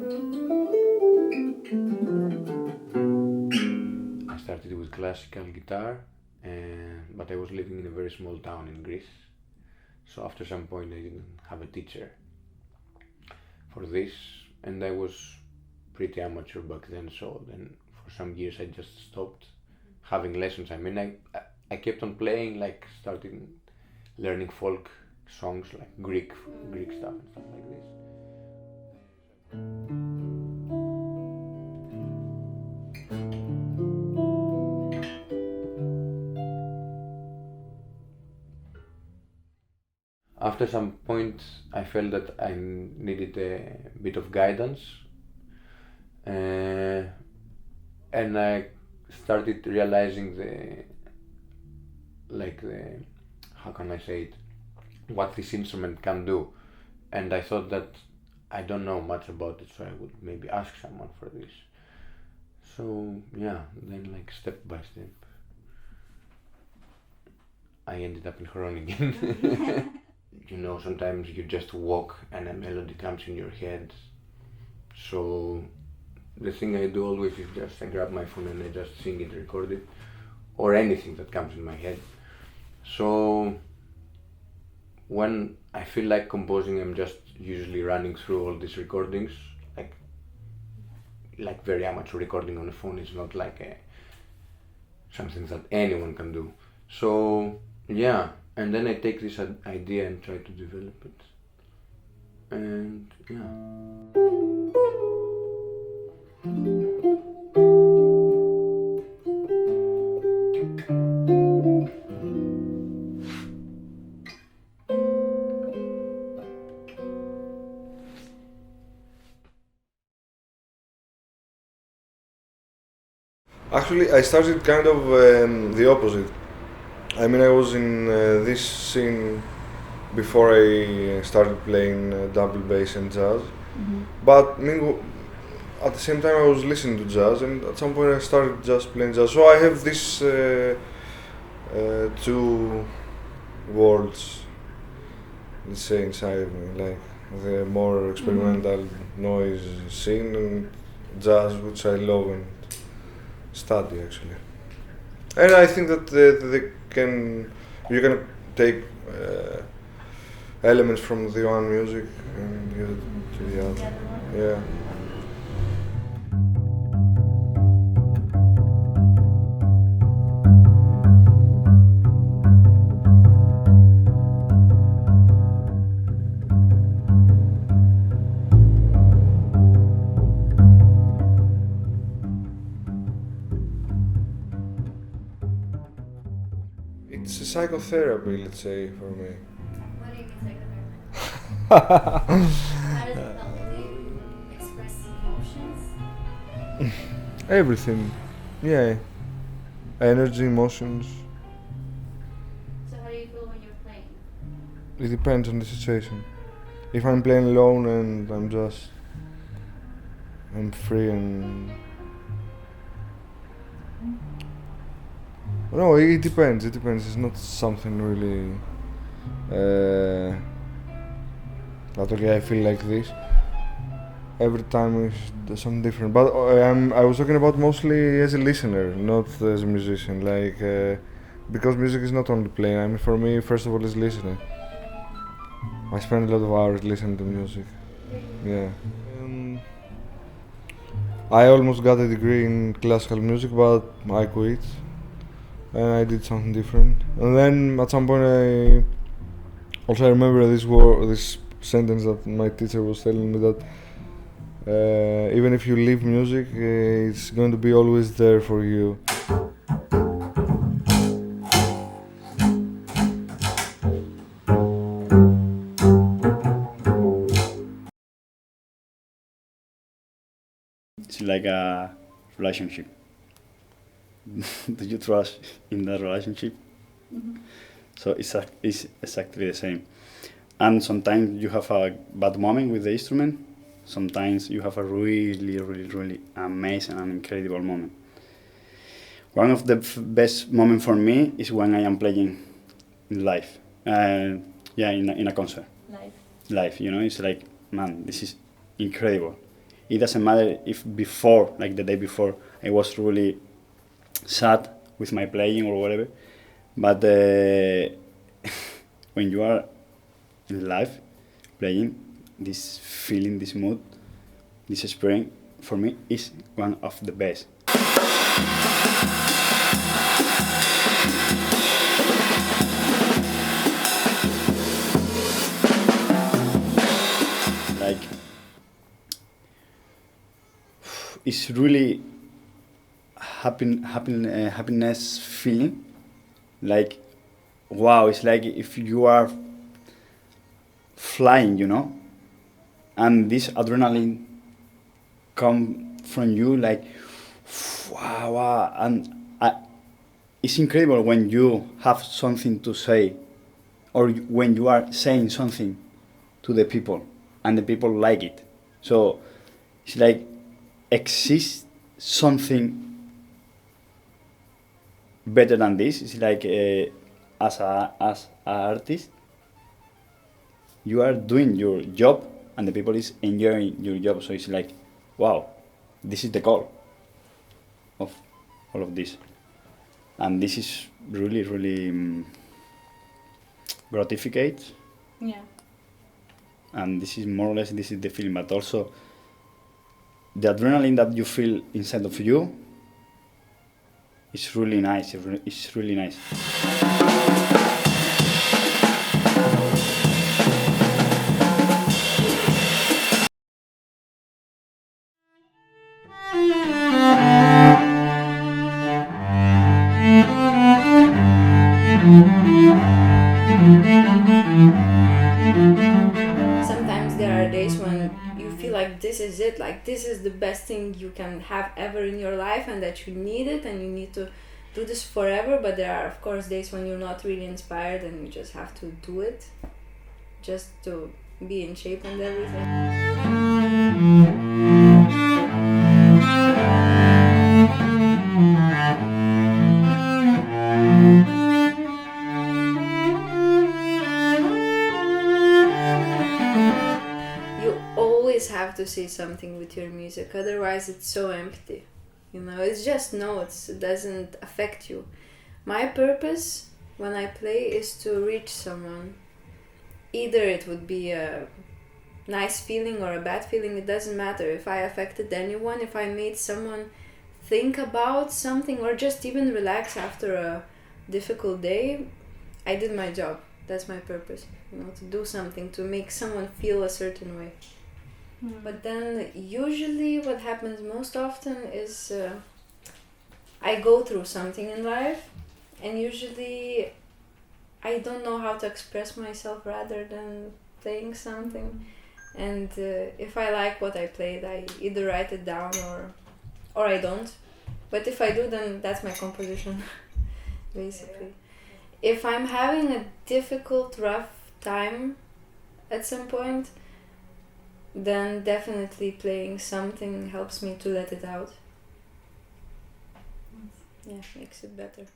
I started with classical guitar, but I was living in a very small town in Greece. So after some point I didn't have a teacher for this, and I was pretty amateur back then, so then for some years I just stopped having lessons. I mean, I kept on playing, like starting learning folk songs, like Greek stuff and stuff like this. After some point I felt that I needed a bit of guidance, and I started realizing how can I say it, what this instrument can do, and I thought that I don't know much about it, so I would maybe ask someone for this. So yeah, then like step by step I ended up in Groningen. You know, sometimes you just walk and a melody comes in your head. So the thing I do always is just I grab my phone and I just sing it, record it, or anything that comes in my head. So when I feel like composing, I'm just usually running through all these recordings, like very amateur recording on a phone. It's not like something that anyone can do. So yeah, and then I take this idea and try to develop it, and yeah. Actually, I started kind of the opposite. I mean, I was in this scene before I started playing double bass and jazz. But I mean, at the same time, I was listening to jazz, and at some point, I started just playing jazz. So I have this two worlds, let's say, inside of me, like the more experimental noise scene and jazz, which I love and study actually. And I think that you can take elements from the one music and use it to the other. Yeah. It's a psychotherapy, let's say, for me. What do you mean psychotherapy? How does it help you express emotions? Everything. Yeah. Energy, emotions. So how do you feel when you're playing? It depends on the situation. If I'm playing alone and I'm free and... No, it depends. It's not something really... that okay, I feel like this. Every time is something different. But I was talking about mostly as a listener, not as a musician. Because music is not only playing. I mean, for me, first of all, it's listening. I spend a lot of hours listening to music. Yeah. I almost got a degree in classical music, but I quit. And I did something different. And then at some point I remember this sentence that my teacher was telling me that even if you leave music, it's going to be always there for you. It's like a relationship. Do you trust in that relationship? So it's exactly the same. And sometimes you have a bad moment with the instrument. Sometimes you have a really, really, really amazing and incredible moment. One of the best moments for me is when I am playing live. In a concert. Live. Live, it's like, man, this is incredible. it doesn't matter if before, like the day before, I was really sad with my playing or whatever. But when you are in live playing, this feeling, this mood, this experience, for me, is one of the best. Like, it's really happiness feeling. Like, wow, it's like if you are flying, you know, and this adrenaline come from you, like, wow, wow. And it's incredible when you have something to say, or when you are saying something to the people, and the people like it. So it's like exists something better than this. It's like as an artist, you are doing your job, and the people is enjoying your job. So it's like, wow, this is the goal of all of this, and this is really, really gratificate. Yeah. And this is more or less, this is the feeling, but also the adrenaline that you feel inside of you is really nice. It's really nice. Sometimes there are days when you feel like this is it, like this is the best thing you can have ever in your life, and that you need it and you need to do this forever. But there are, of course, days when you're not really inspired and you just have to do it just to be in shape and everything. You always have to say something with your music, otherwise it's so empty. You know, it's just notes, it doesn't affect you. My purpose when I play is to reach someone. Either it would be a nice feeling or a bad feeling, it doesn't matter. If I affected anyone, if I made someone think about something or just even relax after a difficult day, I did my job. That's my purpose, you know, to do something, to make someone feel a certain way. But then usually what happens most often is I go through something in life, and usually I don't know how to express myself rather than playing something. And if I like what I played, I either write it down or I don't. But if I do, then that's my composition, basically. If I'm having a difficult, rough time at some point, then definitely playing something helps me to let it out. Yeah, makes it better.